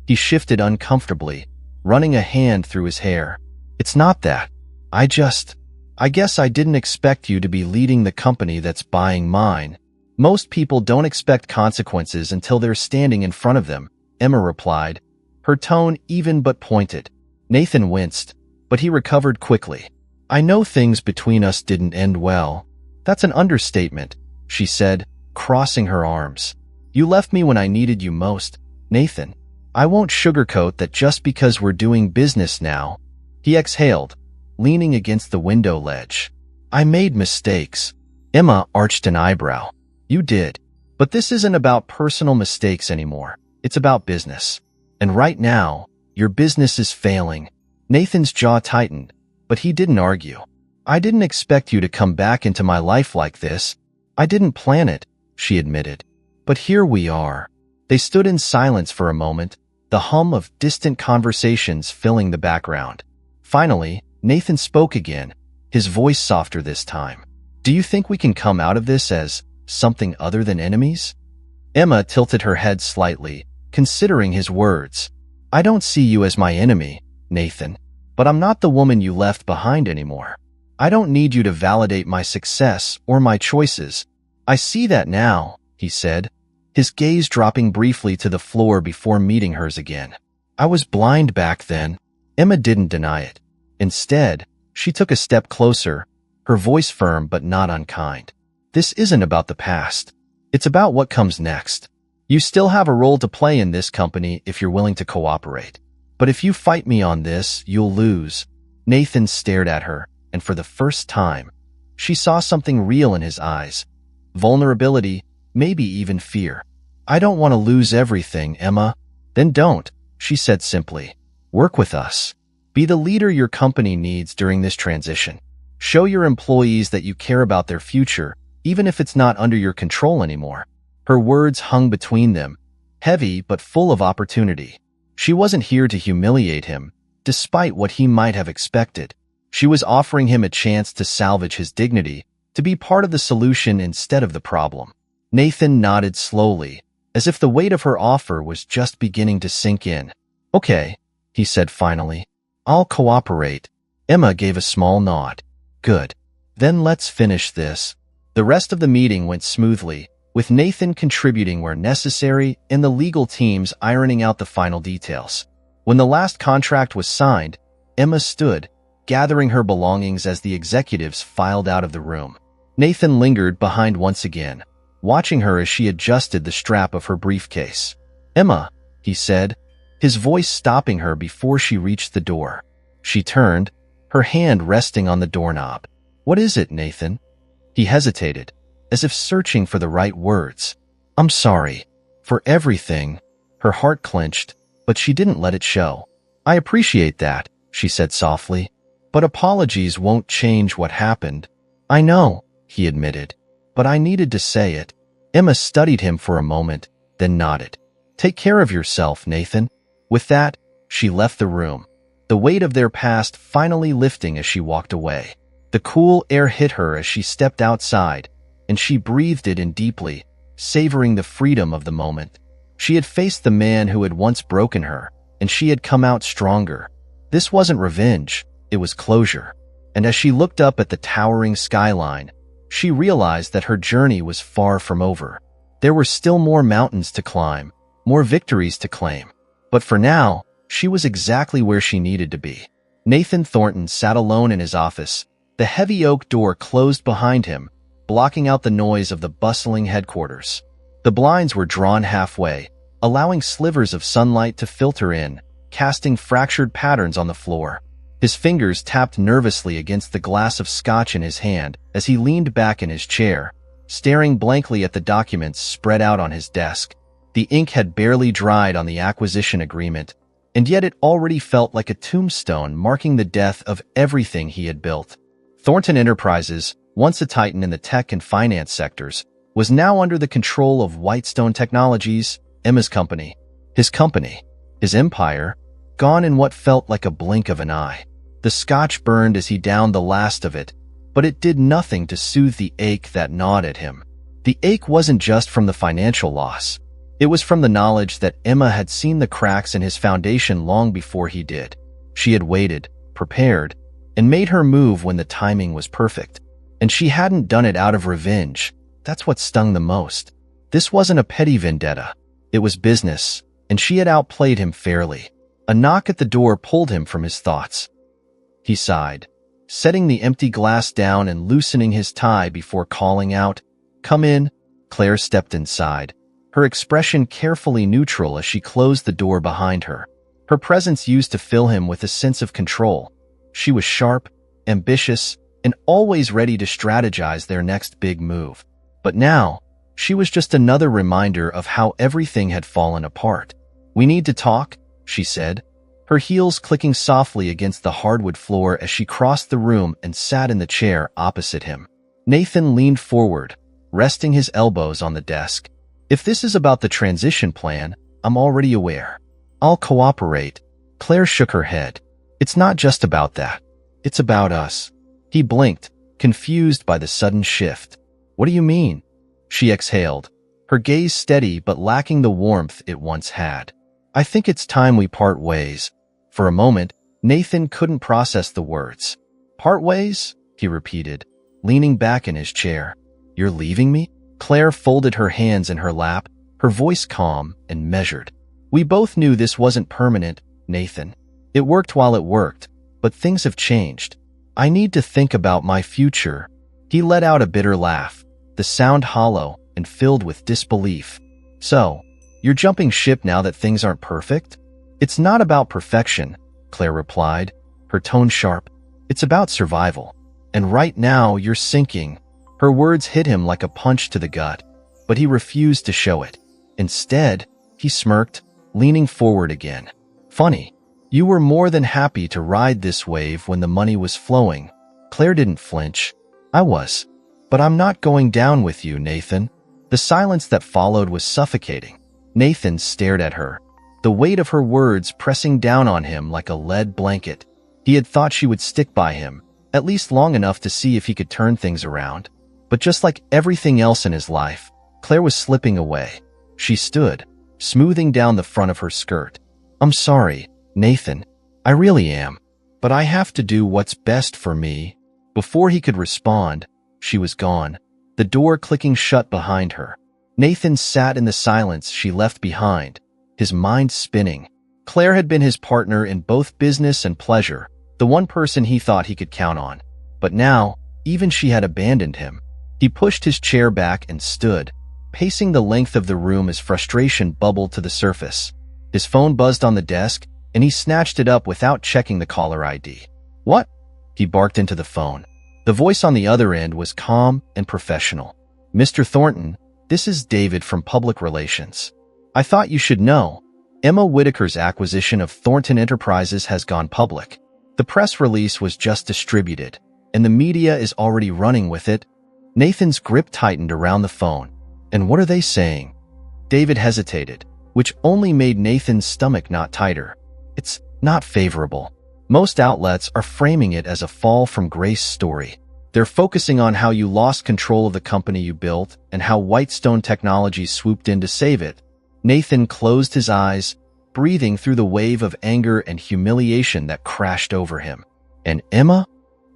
He shifted uncomfortably, running a hand through his hair. "It's not that. I guess I didn't expect you to be leading the company that's buying mine. Most people don't expect consequences until they're standing in front of them," Emma replied, her tone even but pointed. Nathan winced, but he recovered quickly. "I know things between us didn't end well." "That's an understatement," she said, crossing her arms. "You left me when I needed you most, Nathan. I won't sugarcoat that just because we're doing business now." He exhaled, leaning against the window ledge. "I made mistakes." Emma arched an eyebrow. "You did. But this isn't about personal mistakes anymore. It's about business. And right now, your business is failing." Nathan's jaw tightened, but he didn't argue. "I didn't expect you to come back into my life like this. I didn't plan it," she admitted. "But here we are." They stood in silence for a moment, the hum of distant conversations filling the background. Finally, Nathan spoke again, his voice softer this time. "Do you think we can come out of this as something other than enemies?" Emma tilted her head slightly, considering his words. "I don't see you as my enemy, Nathan, but I'm not the woman you left behind anymore. I don't need you to validate my success or my choices." "I see that now," he said, his gaze dropping briefly to the floor before meeting hers again. "I was blind back then." Emma didn't deny it. Instead, she took a step closer, her voice firm but not unkind. "This isn't about the past. It's about what comes next. You still have a role to play in this company if you're willing to cooperate. But if you fight me on this, you'll lose." Nathan stared at her, and for the first time, she saw something real in his eyes. Vulnerability, maybe even fear. "I don't want to lose everything, Emma." "Then don't," she said simply. "Work with us. Be the leader your company needs during this transition. Show your employees that you care about their future, even if it's not under your control anymore." Her words hung between them, heavy but full of opportunity. She wasn't here to humiliate him, despite what he might have expected. She was offering him a chance to salvage his dignity, to be part of the solution instead of the problem. Nathan nodded slowly, as if the weight of her offer was just beginning to sink in. "Okay," he said finally. "I'll cooperate." Emma gave a small nod. "Good. Then let's finish this." The rest of the meeting went smoothly, with Nathan contributing where necessary and the legal teams ironing out the final details. When the last contract was signed, Emma stood, gathering her belongings as the executives filed out of the room. Nathan lingered behind once again, watching her as she adjusted the strap of her briefcase. "Emma," he said, his voice stopping her before she reached the door. She turned, her hand resting on the doorknob. "What is it, Nathan?" He hesitated, as if searching for the right words. "I'm sorry. For everything." Her heart clenched, but she didn't let it show. "I appreciate that," she said softly. "But apologies won't change what happened." "I know," he admitted, "but I needed to say it." Emma studied him for a moment, then nodded. "Take care of yourself, Nathan." With that, she left the room, the weight of their past finally lifting as she walked away. The cool air hit her as she stepped outside, and she breathed it in deeply, savoring the freedom of the moment. She had faced the man who had once broken her, and she had come out stronger. This wasn't revenge, it was closure. And as she looked up at the towering skyline, she realized that her journey was far from over. There were still more mountains to climb, more victories to claim. But for now, she was exactly where she needed to be. Nathan Thornton sat alone in his office, the heavy oak door closed behind him, blocking out the noise of the bustling headquarters. The blinds were drawn halfway, allowing slivers of sunlight to filter in, casting fractured patterns on the floor. His fingers tapped nervously against the glass of scotch in his hand as he leaned back in his chair, staring blankly at the documents spread out on his desk. The ink had barely dried on the acquisition agreement, and yet it already felt like a tombstone marking the death of everything he had built. Thornton Enterprises, once a titan in the tech and finance sectors, was now under the control of Whitestone Technologies, Emma's company. His empire, gone in what felt like a blink of an eye. The scotch burned as he downed the last of it, but it did nothing to soothe the ache that gnawed at him. The ache wasn't just from the financial loss. It was from the knowledge that Emma had seen the cracks in his foundation long before he did. She had waited, prepared, and made her move when the timing was perfect. And she hadn't done it out of revenge. That's what stung the most. This wasn't a petty vendetta. It was business, and she had outplayed him fairly. A knock at the door pulled him from his thoughts. He sighed, setting the empty glass down and loosening his tie before calling out, "Come in." Claire stepped inside, her expression carefully neutral as she closed the door behind her. Her presence used to fill him with a sense of control. She was sharp, ambitious, and always ready to strategize their next big move. But now, she was just another reminder of how everything had fallen apart. "We need to talk," she said, her heels clicking softly against the hardwood floor as she crossed the room and sat in the chair opposite him. Nathan leaned forward, resting his elbows on the desk. "If this is about the transition plan, I'm already aware. I'll cooperate." Claire shook her head. "It's not just about that. It's about us." He blinked, confused by the sudden shift. "What do you mean?" She exhaled, her gaze steady but lacking the warmth it once had. "I think it's time we part ways." For a moment, Nathan couldn't process the words. "Part ways?" he repeated, leaning back in his chair. "You're leaving me?" Claire folded her hands in her lap, her voice calm and measured. "We both knew this wasn't permanent, Nathan. It worked while it worked, but things have changed. I need to think about my future." He let out a bitter laugh, the sound hollow and filled with disbelief. "So, you're jumping ship now that things aren't perfect?" "It's not about perfection," Claire replied, her tone sharp. "It's about survival. And right now, you're sinking." Her words hit him like a punch to the gut, but he refused to show it. Instead, he smirked, leaning forward again. "Funny. You were more than happy to ride this wave when the money was flowing." Claire didn't flinch. "I was. But I'm not going down with you, Nathan." The silence that followed was suffocating. Nathan stared at her, the weight of her words pressing down on him like a lead blanket. He had thought she would stick by him, at least long enough to see if he could turn things around. But just like everything else in his life, Claire was slipping away. She stood, smoothing down the front of her skirt. "I'm sorry, Nathan. I really am. But I have to do what's best for me." Before he could respond, she was gone, the door clicking shut behind her. Nathan sat in the silence she left behind, his mind spinning. Claire had been his partner in both business and pleasure, the one person he thought he could count on. But now, even she had abandoned him. He pushed his chair back and stood, pacing the length of the room as frustration bubbled to the surface. His phone buzzed on the desk, and he snatched it up without checking the caller ID. "What?" He barked into the phone. The voice on the other end was calm and professional. "Mr. Thornton, this is David from Public Relations. I thought you should know. Emma Whitaker's acquisition of Thornton Enterprises has gone public. The press release was just distributed, and the media is already running with it." Nathan's grip tightened around the phone. "And what are they saying?" David hesitated, which only made Nathan's stomach knot tighter. "It's not favorable. Most outlets are framing it as a fall from grace story. They're focusing on how you lost control of the company you built and how Whitestone Technologies swooped in to save it." Nathan closed his eyes, breathing through the wave of anger and humiliation that crashed over him. And Emma?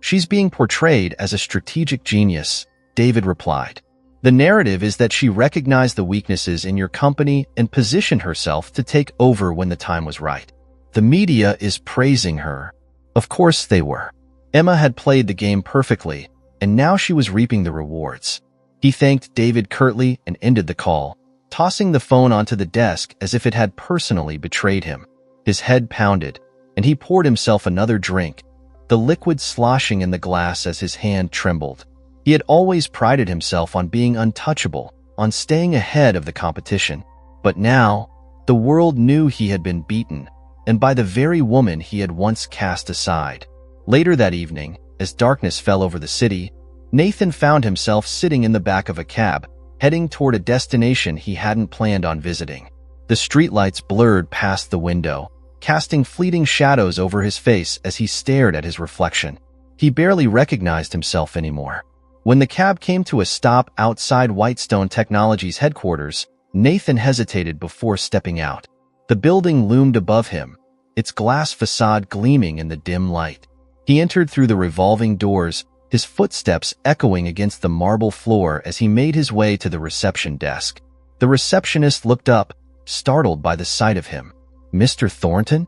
She's being portrayed as a strategic genius, David replied. The narrative is that she recognized the weaknesses in your company and positioned herself to take over when the time was right. The media is praising her. Of course they were. Emma had played the game perfectly, and now she was reaping the rewards. He thanked David curtly and ended the call, tossing the phone onto the desk as if it had personally betrayed him. His head pounded, and he poured himself another drink, the liquid sloshing in the glass as his hand trembled. He had always prided himself on being untouchable, on staying ahead of the competition. But now, the world knew he had been beaten, and by the very woman he had once cast aside. Later that evening, as darkness fell over the city, Nathan found himself sitting in the back of a cab, heading toward a destination he hadn't planned on visiting. The streetlights blurred past the window, casting fleeting shadows over his face as he stared at his reflection. He barely recognized himself anymore. When the cab came to a stop outside Whitestone Technologies headquarters, Nathan hesitated before stepping out. The building loomed above him, its glass facade gleaming in the dim light. He entered through the revolving doors, his footsteps echoing against the marble floor as he made his way to the reception desk. The receptionist looked up, startled by the sight of him. "Mr. Thornton?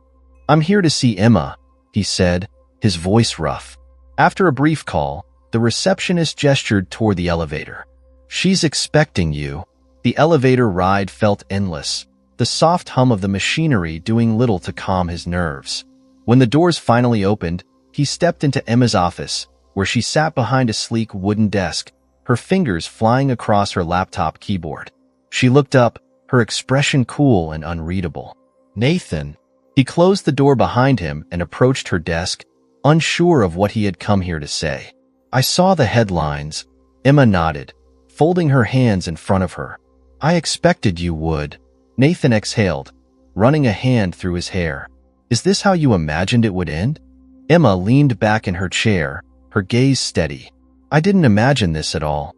I'm here to see Emma," he said, his voice rough. After a brief call, the receptionist gestured toward the elevator. "She's expecting you." The elevator ride felt endless, the soft hum of the machinery doing little to calm his nerves. When the doors finally opened, he stepped into Emma's office, where she sat behind a sleek wooden desk, her fingers flying across her laptop keyboard. She looked up, her expression cool and unreadable. "Nathan." He closed the door behind him and approached her desk, unsure of what he had come here to say. "I saw the headlines." Emma nodded, folding her hands in front of her. "I expected you would." Nathan exhaled, running a hand through his hair. "Is this how you imagined it would end?" Emma leaned back in her chair, her gaze steady. "I didn't imagine this at all."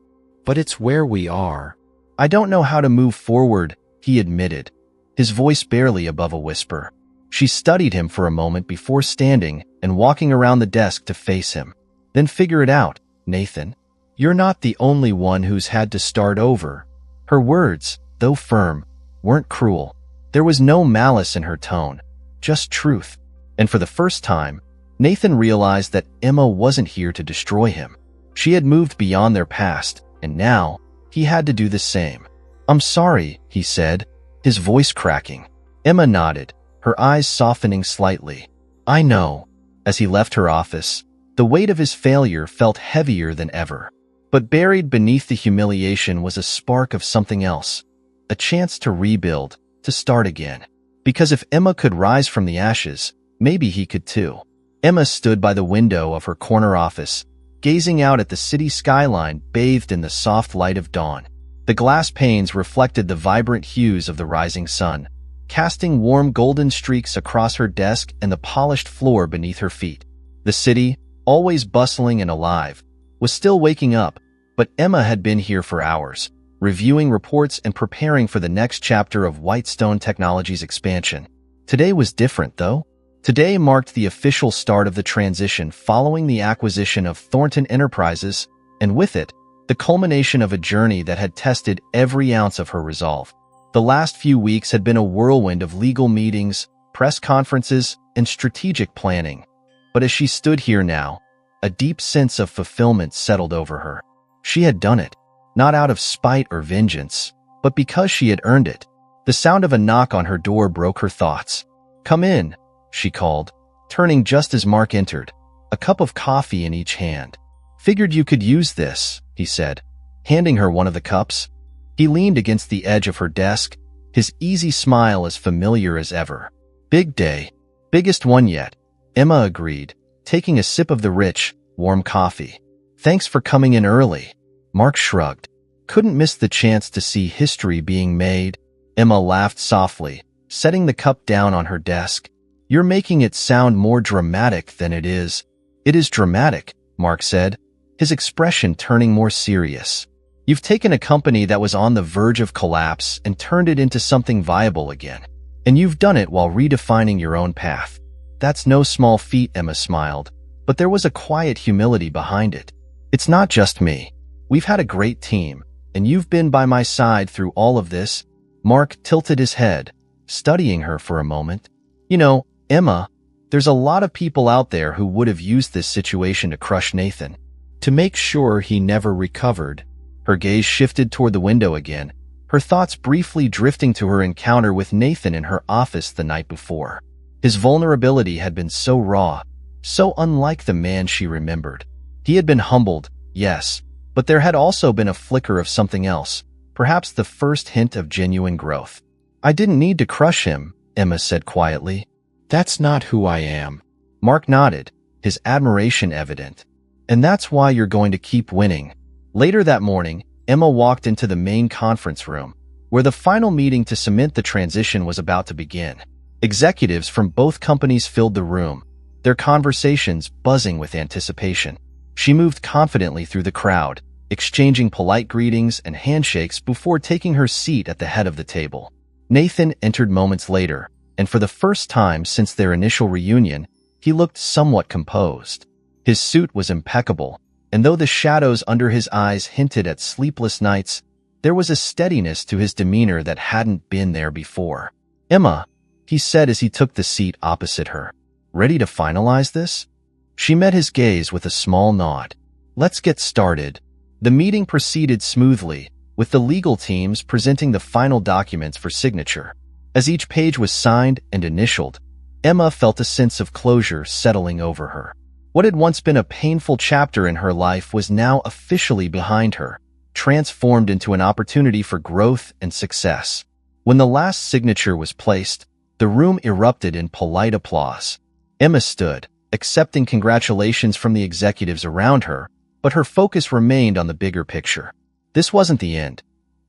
But it's where we are. "I don't know how to move forward," he admitted, his voice barely above a whisper. She studied him for a moment before standing and walking around the desk to face him. "Then figure it out, Nathan. You're not the only one who's had to start over." Her words, though firm, weren't cruel. There was no malice in her tone, just truth. And for the first time, Nathan realized that Emma wasn't here to destroy him. She had moved beyond their past, and now he had to do the same. "I'm sorry," he said, his voice cracking. Emma nodded, her eyes softening slightly. "I know." As he left her office, the weight of his failure felt heavier than ever. But buried beneath the humiliation was a spark of something else, a chance to rebuild, to start again. Because if Emma could rise from the ashes, maybe he could too. Emma stood by the window of her corner office, gazing out at the city skyline bathed in the soft light of dawn. The glass panes reflected the vibrant hues of the rising sun, casting warm golden streaks across her desk and the polished floor beneath her feet. The city, always bustling and alive, was still waking up, but Emma had been here for hours, reviewing reports and preparing for the next chapter of Whitestone Technologies' expansion. Today was different, though. Today marked the official start of the transition following the acquisition of Thornton Enterprises, and with it, the culmination of a journey that had tested every ounce of her resolve. The last few weeks had been a whirlwind of legal meetings, press conferences, and strategic planning. But as she stood here now, a deep sense of fulfillment settled over her. She had done it, not out of spite or vengeance, but because she had earned it. The sound of a knock on her door broke her thoughts. "Come in," she called, turning just as Mark entered, a cup of coffee in each hand. "Figured you could use this," he said, handing her one of the cups. He leaned against the edge of her desk, his easy smile as familiar as ever. "Big day. Biggest one yet," Emma agreed, taking a sip of the rich, warm coffee. "Thanks for coming in early." Mark shrugged. "Couldn't miss the chance to see history being made." Emma laughed softly, setting the cup down on her desk. "You're making it sound more dramatic than it is." "It is dramatic," Mark said, his expression turning more serious. "You've taken a company that was on the verge of collapse and turned it into something viable again. And you've done it while redefining your own path. That's no small feat, Emma smiled, but there was a quiet humility behind it. It's not just me. We've had a great team, and you've been by my side through all of this. Mark tilted his head, studying her for a moment. You know, Emma, there's a lot of people out there who would have used this situation to crush Nathan, to make sure he never recovered. Her gaze shifted toward the window again, her thoughts briefly drifting to her encounter with Nathan in her office the night before. His vulnerability had been so raw, so unlike the man she remembered. He had been humbled, yes, but there had also been a flicker of something else, perhaps the first hint of genuine growth. I didn't need to crush him, Emma said quietly. That's not who I am. Mark nodded, his admiration evident. And that's why you're going to keep winning. Later that morning, Emma walked into the main conference room, where the final meeting to cement the transition was about to begin. Executives from both companies filled the room, their conversations buzzing with anticipation. She moved confidently through the crowd, exchanging polite greetings and handshakes before taking her seat at the head of the table. Nathan entered moments later, and for the first time since their initial reunion, he looked somewhat composed. His suit was impeccable, and though the shadows under his eyes hinted at sleepless nights, there was a steadiness to his demeanor that hadn't been there before. Emma, he said as he took the seat opposite her. Ready to finalize this? She met his gaze with a small nod. Let's get started. The meeting proceeded smoothly, with the legal teams presenting the final documents for signature. As each page was signed and initialed, Emma felt a sense of closure settling over her. What had once been a painful chapter in her life was now officially behind her, transformed into an opportunity for growth and success. When the last signature was placed, the room erupted in polite applause. Emma stood, accepting congratulations from the executives around her, but her focus remained on the bigger picture. This wasn't the end.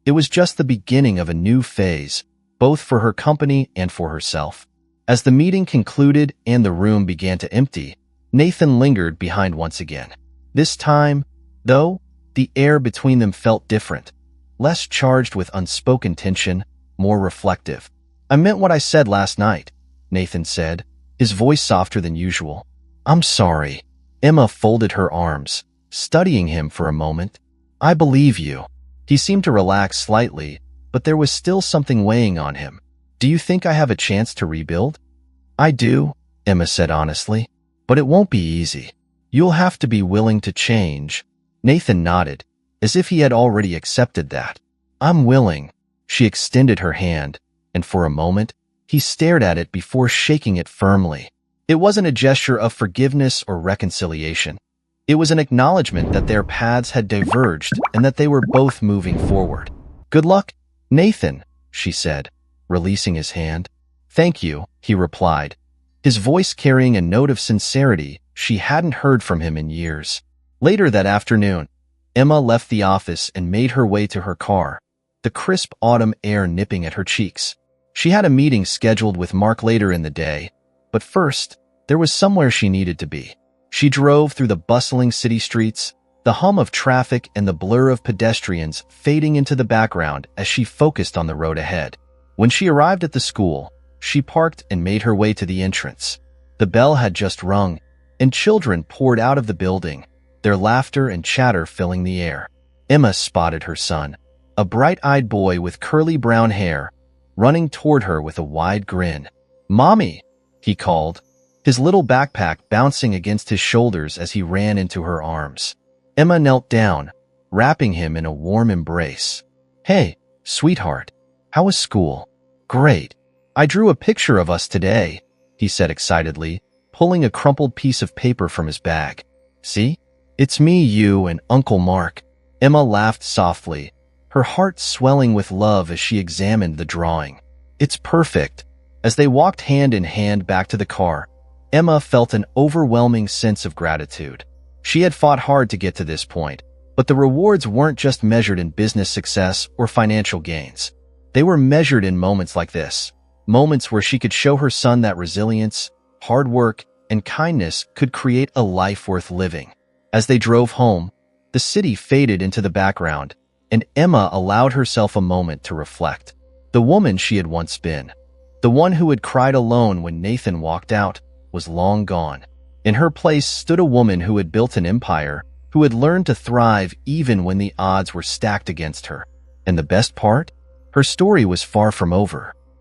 It was just the beginning of a new phase, both for her company and for herself. As the meeting concluded and the room began to empty, Nathan lingered behind once again. This time, though, the air between them felt different, less charged with unspoken tension, more reflective. I meant what I said last night, Nathan said, his voice softer than usual. I'm sorry. Emma folded her arms, studying him for a moment. I believe you. He seemed to relax slightly, but there was still something weighing on him. Do you think I have a chance to rebuild? I do, Emma said honestly, but it won't be easy. You'll have to be willing to change. Nathan nodded, as if he had already accepted that. I'm willing. She extended her hand, and for a moment, he stared at it before shaking it firmly. It wasn't a gesture of forgiveness or reconciliation. It was an acknowledgement that their paths had diverged and that they were both moving forward. Good luck, Nathan, she said, releasing his hand. Thank you, he replied, his voice carrying a note of sincerity she hadn't heard from him in years. Later that afternoon, Emma left the office and made her way to her car, the crisp autumn air nipping at her cheeks. She had a meeting scheduled with Mark later in the day, but first, there was somewhere she needed to be. She drove through the bustling city streets, the hum of traffic and the blur of pedestrians fading into the background as she focused on the road ahead. When she arrived at the school, she parked and made her way to the entrance. The bell had just rung, and children poured out of the building, their laughter and chatter filling the air. Emma spotted her son, a bright-eyed boy with curly brown hair, running toward her with a wide grin. Mommy, he called, his little backpack bouncing against his shoulders as he ran into her arms. Emma knelt down, wrapping him in a warm embrace. Hey, sweetheart, how was school? Great. I drew a picture of us today, he said excitedly, pulling a crumpled piece of paper from his bag. See? It's me, you, and Uncle Mark. Emma laughed softly, her heart swelling with love as she examined the drawing. It's perfect. As they walked hand in hand back to the car, Emma felt an overwhelming sense of gratitude. She had fought hard to get to this point, but the rewards weren't just measured in business success or financial gains. They were measured in moments like this, moments where she could show her son that resilience, hard work, and kindness could create a life worth living. As they drove home, the city faded into the background, and Emma allowed herself a moment to reflect. The woman she had once been, The one who had cried alone when Nathan walked out was long gone. In her place stood a woman who had built an empire, who had learned to thrive even when the odds were stacked against her. And the best part? Her story was far from over.